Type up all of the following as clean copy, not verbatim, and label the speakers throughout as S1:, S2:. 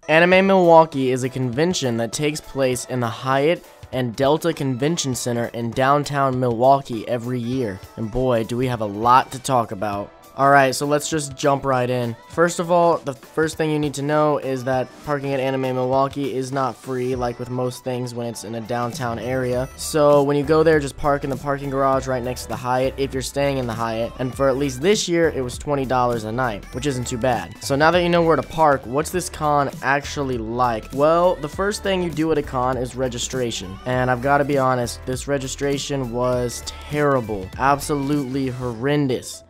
S1: Anime Milwaukee is a convention that takes place in the Hyatt and Delta Convention Center in downtown Milwaukee every year. And boy, do we have a lot to talk about. Alright, so let's just jump right in. First of all, the first thing you need to know is that parking at Anime Milwaukee is not free, like with most things when it's in a downtown area. So when you go there, just park in the parking garage right next to the Hyatt if you're staying in the Hyatt. And for at least this year, it was $20 a night, which isn't too bad. So now that you know where to park, what's this con actually like? Well, the first thing you do at a con is registration. And I've got to be honest, this registration was terrible. Absolutely horrendous.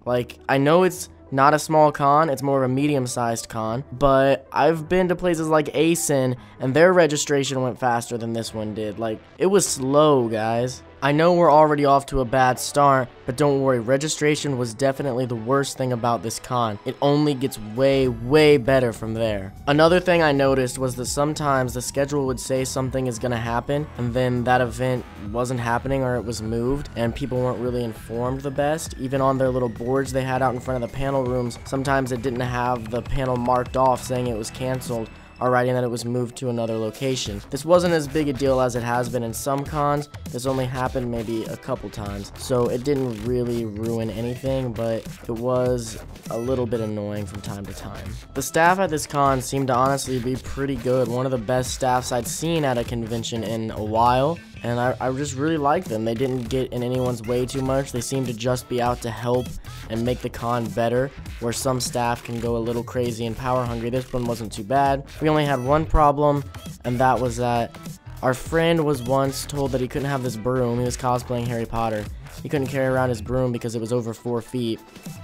S1: Like, I know it's not a small con, it's more of a medium-sized con, but I've been to places like ASIN, and their registration went faster than this one did. Like, it was slow, guys. I know we're already off to a bad start, but don't worry, registration was definitely the worst thing about this con. It only gets way, way better from there. Another thing I noticed was that sometimes the schedule would say something is gonna happen, and then that event wasn't happening or it was moved, and people weren't really informed the best. Even on their little boards they had out in front of the panel rooms, sometimes it didn't have the panel marked off saying it was canceled, or writing that it was moved to another location. This wasn't as big a deal as it has been in some cons. This only happened maybe a couple times, so it didn't really ruin anything, but it was a little bit annoying from time to time. The staff at this con seemed to honestly be pretty good. One of the best staffs I'd seen at a convention in a while, and I just really liked them. They didn't get in anyone's way too much. They seemed to just be out to help and make the con better, where some staff can go a little crazy and power hungry. This one wasn't too bad. We only had one problem, and that was that our friend was once told that he couldn't have this broom. He was cosplaying Harry Potter. He couldn't carry around his broom because it was over 4 feet,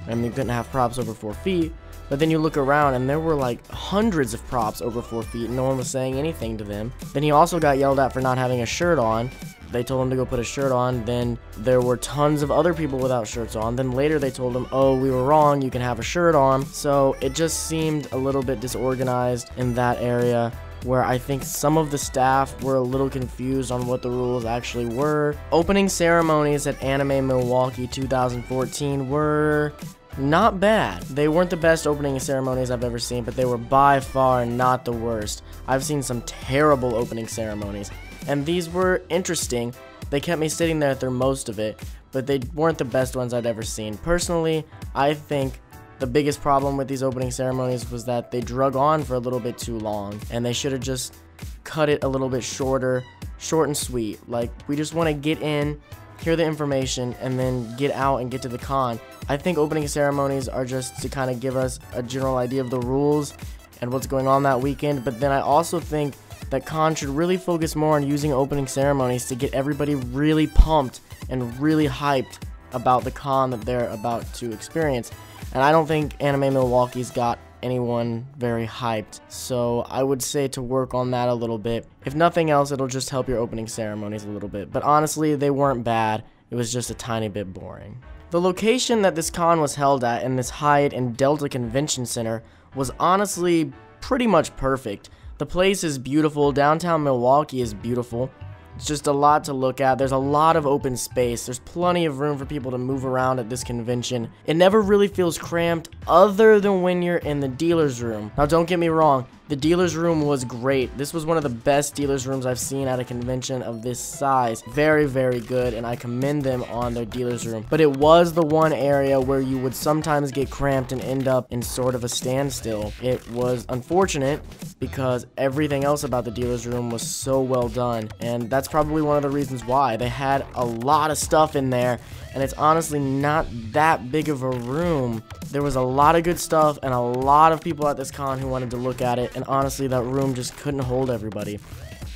S1: and we couldn't have props over 4 feet. But then you look around and there were like hundreds of props over 4 feet and no one was saying anything to them. Then he also got yelled at for not having a shirt on. They told him to go put a shirt on. Then there were tons of other people without shirts on. Then later they told him, oh, we were wrong, you can have a shirt on. So it just seemed a little bit disorganized in that area, where I think some of the staff were a little confused on what the rules actually were. Opening ceremonies at Anime Milwaukee 2014 were not bad. They weren't the best opening ceremonies I've ever seen, but they were by far not the worst. I've seen some terrible opening ceremonies, and these were interesting. They kept me sitting there through most of it, but they weren't the best ones I'd ever seen. Personally, I think the biggest problem with these opening ceremonies was that they drug on for a little bit too long, and they should have just cut it a little bit shorter, short and sweet. Like, we just want to get in, hear the information, and then get out and get to the con. I think opening ceremonies are just to kind of give us a general idea of the rules and what's going on that weekend, but then I also think that con should really focus more on using opening ceremonies to get everybody really pumped and really hyped about the con that they're about to experience. And I don't think Anime Milwaukee's got anyone very hyped, so I would say to work on that a little bit. If nothing else, it'll just help your opening ceremonies a little bit. But honestly, they weren't bad. It was just a tiny bit boring. The location that this con was held at in this Hyatt and Delta Convention Center was honestly pretty much perfect. The place is beautiful. Downtown Milwaukee is beautiful. It's just a lot to look at. There's a lot of open space. There's plenty of room for people to move around at this convention. It never really feels cramped other than when you're in the dealer's room. Now, don't get me wrong. The dealer's room was great. This was one of the best dealer's rooms I've seen at a convention of this size. Very, very good, and I commend them on their dealer's room. But it was the one area where you would sometimes get cramped and end up in sort of a standstill. It was unfortunate because everything else about the dealer's room was so well done, and that's probably one of the reasons why. They had a lot of stuff in there, and it's honestly not that big of a room. There was a lot of good stuff and a lot of people at this con who wanted to look at it, and honestly that room just couldn't hold everybody.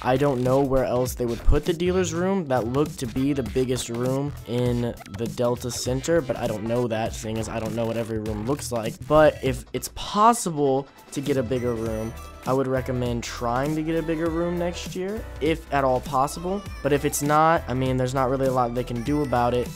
S1: I don't know where else they would put the dealer's room. That looked to be the biggest room in the Delta Center, but I don't know that, seeing as I don't know what every room looks like. But if it's possible to get a bigger room, I would recommend trying to get a bigger room next year, if at all possible. But if it's not, I mean, there's not really a lot they can do about it.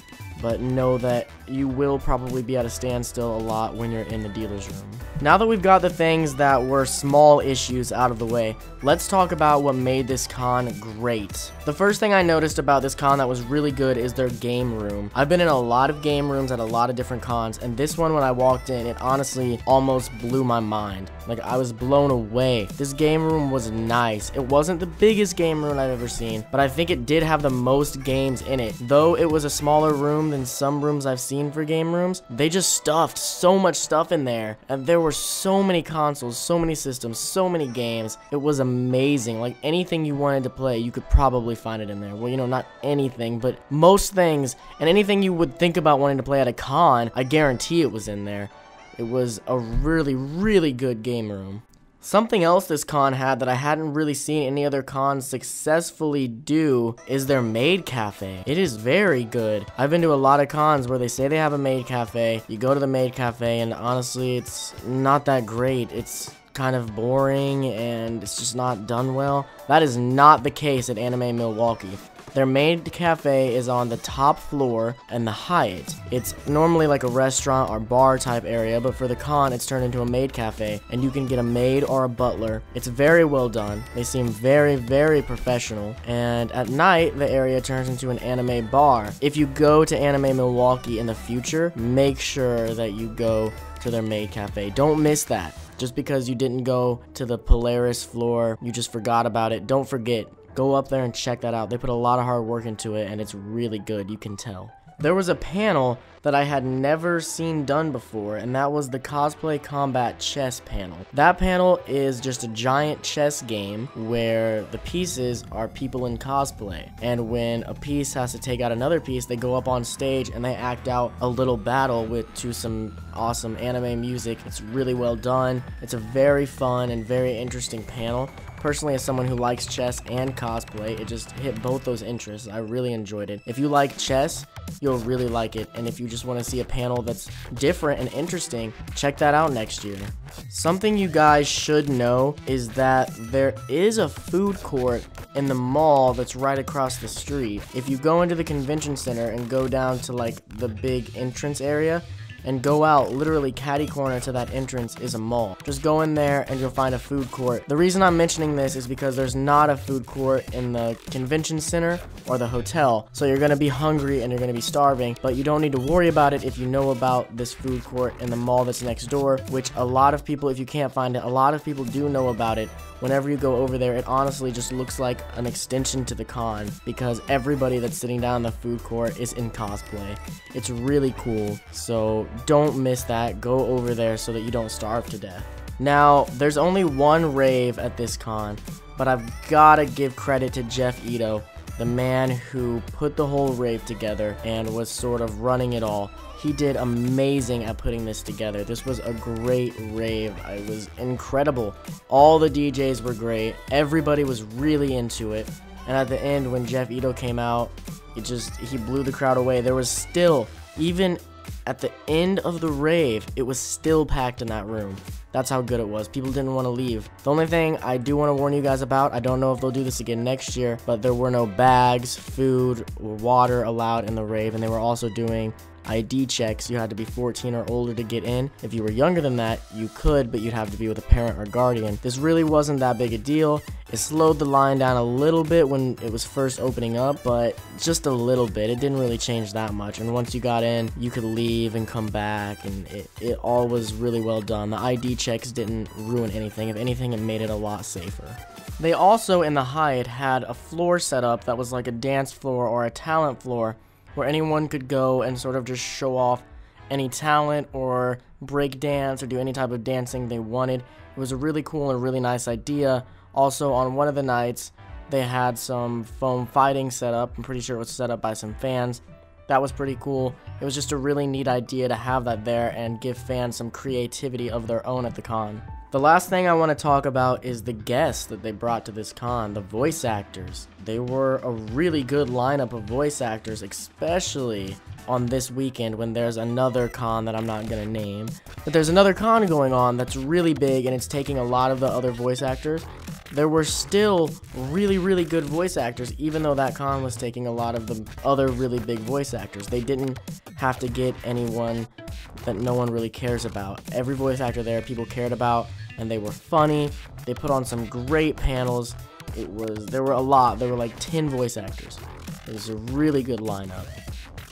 S1: but know that you will probably be at a standstill a lot when you're in the dealer's room. Now that we've got the things that were small issues out of the way, let's talk about what made this con great. The first thing I noticed about this con that was really good is their game room. I've been in a lot of game rooms at a lot of different cons, and this one, when I walked in, it honestly almost blew my mind. Like, I was blown away. This game room was nice. It wasn't the biggest game room I've ever seen, but I think it did have the most games in it. Though it was a smaller room than some rooms I've seen for game rooms, they just stuffed so much stuff in there, and there were so many consoles, so many systems, so many games. It was amazing. Like, anything you wanted to play, you could probably find it in there. Well, you know, not anything, but most things, and anything you would think about wanting to play at a con, I guarantee it was in there. It was a really, really good game room. Something else this con had that I hadn't really seen any other cons successfully do is their maid cafe. It is very good. I've been to a lot of cons where they say they have a maid cafe. You go to the maid cafe and honestly, it's not that great. It's kind of boring and it's just not done well. That is not the case at Anime Milwaukee. Their maid cafe is on the top floor in the Hyatt. It's normally like a restaurant or bar type area, but for the con, it's turned into a maid cafe, and you can get a maid or a butler. It's very well done. They seem very, very professional, and at night, the area turns into an anime bar. If you go to Anime Milwaukee in the future, make sure that you go to their maid cafe. Don't miss that. Just because you didn't go to the Polaris floor, you just forgot about it. Don't forget. Go up there and check that out. They put a lot of hard work into it, and it's really good, you can tell. There was a panel that I had never seen done before, and that was the Cosplay Combat Chess panel. That panel is just a giant chess game where the pieces are people in cosplay, and when a piece has to take out another piece, they go up on stage and they act out a little battle to some awesome anime music. It's really well done. It's a very fun and very interesting panel. Personally, as someone who likes chess and cosplay, it just hit both those interests. I really enjoyed it. If you like chess, you'll really like it. And if you just want to see a panel that's different and interesting, check that out next year. Something you guys should know is that there is a food court in the mall that's right across the street. If you go into the convention center and go down to like the big entrance area, and go out, literally catty corner to that entrance is a mall. Just go in there and you'll find a food court. The reason I'm mentioning this is because there's not a food court in the convention center or the hotel, so you're gonna be hungry and you're gonna be starving, but you don't need to worry about it if you know about this food court in the mall that's next door, which a lot of people, if you can't find it, a lot of people do know about it. Whenever you go over there, it honestly just looks like an extension to the con because everybody that's sitting down in the food court is in cosplay. It's really cool, so don't miss that. Go over there so that you don't starve to death. Now, there's only one rave at this con, but I've gotta give credit to Jeff Ito, the man who put the whole rave together and was sort of running it all. He did amazing at putting this together. This was a great rave. It was incredible. All the DJs were great. Everybody was really into it. And at the end, when Jeff Ito came out, he blew the crowd away. There was still, even at the end of the rave, it was still packed in that room. That's how good it was. People didn't want to leave. The only thing I do want to warn you guys about, I don't know if they'll do this again next year, but there were no bags, food, or water allowed in the rave, and they were also doing ID checks. You had to be 14 or older to get in. If you were younger than that, you could, but you'd have to be with a parent or guardian. This really wasn't that big a deal. It slowed the line down a little bit when it was first opening up, but just a little bit. It didn't really change that much, and once you got in, you could leave and come back, and it all was really well done. The ID checks didn't ruin anything. If anything, it made it a lot safer. They also, in the Hyatt, had a floor set up that was like a dance floor or a talent floor, where anyone could go and sort of just show off any talent or break dance or do any type of dancing they wanted. It was a really cool and really nice idea. Also, on one of the nights, they had some foam fighting set up. I'm pretty sure it was set up by some fans. That was pretty cool. It was just a really neat idea to have that there and give fans some creativity of their own at the con. The last thing I want to talk about is the guests that they brought to this con, the voice actors. They were a really good lineup of voice actors, especially on this weekend when there's another con that I'm not going to name. But there's another con going on that's really big and it's taking a lot of the other voice actors. there were still really good voice actors, even though that con was taking a lot of the other really big voice actors. They didn't have to get anyone that no one really cares about. Every voice actor there people cared about, and they were funny. They put on some great panels. There were like 10 voice actors. It was a really good lineup.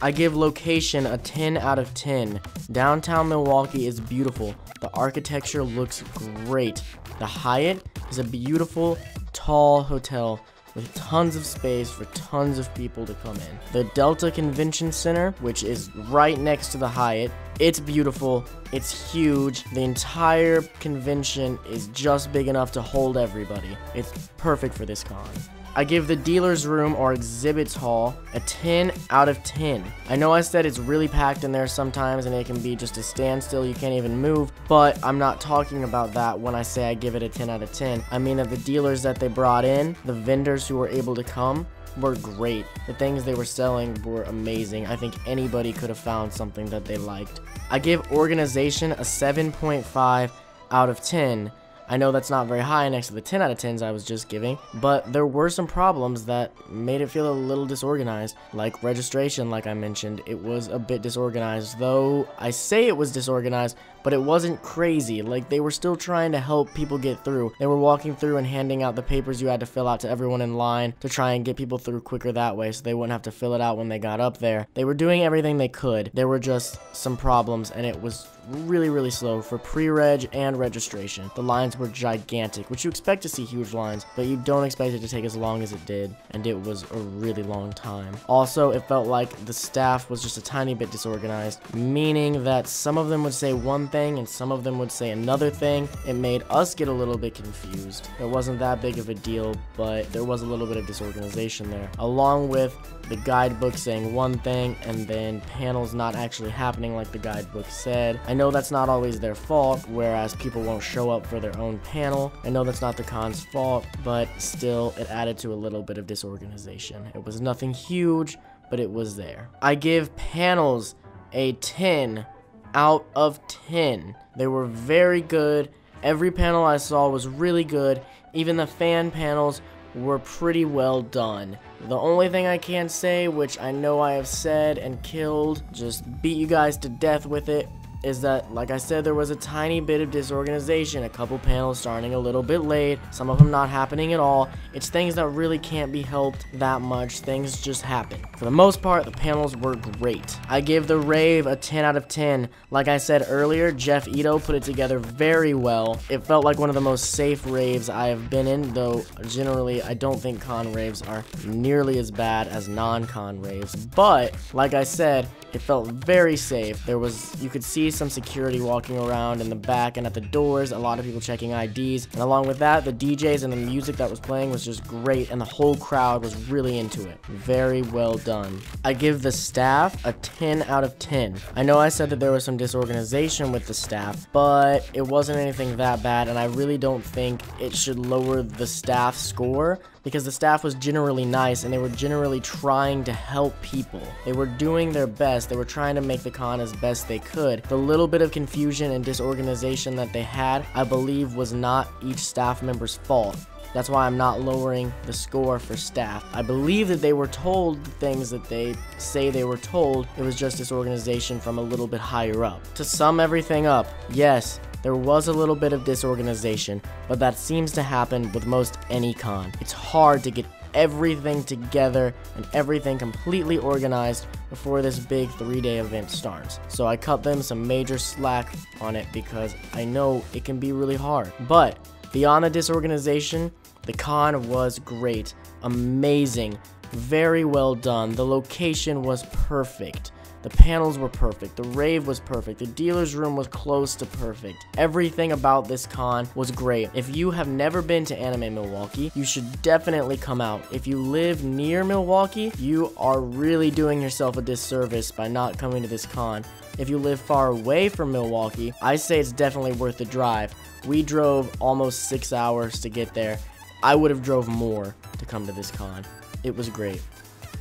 S1: I give location a 10 out of 10. Downtown Milwaukee is beautiful. The architecture looks great. The Hyatt is a beautiful, tall hotel with tons of space for tons of people to come in. The Delta Convention Center, which is right next to the Hyatt, it's beautiful, it's huge. The entire convention is just big enough to hold everybody. It's perfect for this con. I give the dealer's room or exhibits hall a 10 out of 10. I know I said it's really packed in there sometimes and it can be just a standstill, you can't even move, but I'm not talking about that when I say I give it a 10 out of 10. I mean that the dealers that they brought in, the vendors who were able to come, were great. The things they were selling were amazing. I think anybody could have found something that they liked. I give organization a 7.5 out of 10. I know that's not very high next to the 10 out of 10s I was just giving, but there were some problems that made it feel a little disorganized. Like registration, like I mentioned, it was a bit disorganized, though I say it was disorganized, but it wasn't crazy. Like, they were still trying to help people get through. They were walking through and handing out the papers you had to fill out to everyone in line to try and get people through quicker that way so they wouldn't have to fill it out when they got up there. They were doing everything they could. There were just some problems, and it was really slow for pre-reg and registration. The lines were gigantic, which you expect to see huge lines, but you don't expect it to take as long as it did, and it was a really long time. Also, it felt like the staff was just a tiny bit disorganized, meaning that some of them would say one thing and some of them would say another thing. It made us get a little bit confused. It wasn't that big of a deal, but there was a little bit of disorganization there, along with the guidebook saying one thing and then panels not actually happening like the guidebook said. I know that's not always their fault, whereas people won't show up for their own panel. I know that's not the con's fault, but still, it added to a little bit of disorganization. It was nothing huge, but it was there. I give panels a 10 out of 10. They were very good. Every panel I saw was really good. Even the fan panels were pretty well done. The only thing I can't say, which I know I have said and killed, just beat you guys to death with it, is that, like I said, there was a tiny bit of disorganization. A couple panels starting a little bit late, some of them not happening at all. It's things that really can't be helped that much. Things just happen. For the most part, the panels were great. I give the rave a 10 out of 10. Like I said earlier, Jeff Ito put it together very well. It felt like one of the most safe raves I have been in, though generally I don't think con raves are nearly as bad as non-con raves. But, like I said, it felt very safe. You could see some security walking around in the back and at the doors, a lot of people checking IDs, and along with that, the DJs and the music that was playing was just great, and the whole crowd was really into it. Very well done. I give the staff a 10 out of 10. I know I said that there was some disorganization with the staff, but it wasn't anything that bad, and I really don't think it should lower the staff score, because the staff was generally nice and they were generally trying to help people. They were doing their best. They were trying to make the con as best they could. The little bit of confusion and disorganization that they had, I believe, was not each staff member's fault. That's why I'm not lowering the score for staff. I believe that they were told the things that they say they were told. It was just disorganization from a little bit higher up. To sum everything up, yes, there was a little bit of disorganization, but that seems to happen with most any con. It's hard to get everything together and everything completely organized before this big 3-day event starts. So I cut them some major slack on it because I know it can be really hard. But beyond the disorganization, the con was great, amazing, very well done. The location was perfect. The panels were perfect, the rave was perfect, the dealer's room was close to perfect. Everything about this con was great. If you have never been to Anime Milwaukee, you should definitely come out. If you live near Milwaukee, you are really doing yourself a disservice by not coming to this con. If you live far away from Milwaukee, I say it's definitely worth the drive. We drove almost 6 hours to get there. I would have drove more to come to this con. It was great.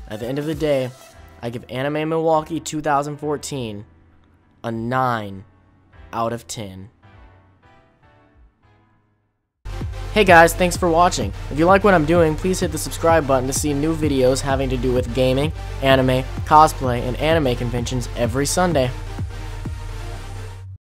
S1: At the end of the day, I give Anime Milwaukee 2014 a 9 out of 10. Hey guys, thanks for watching. If you like what I'm doing, please hit the subscribe button to see new videos having to do with gaming, anime, cosplay, and anime conventions every Sunday.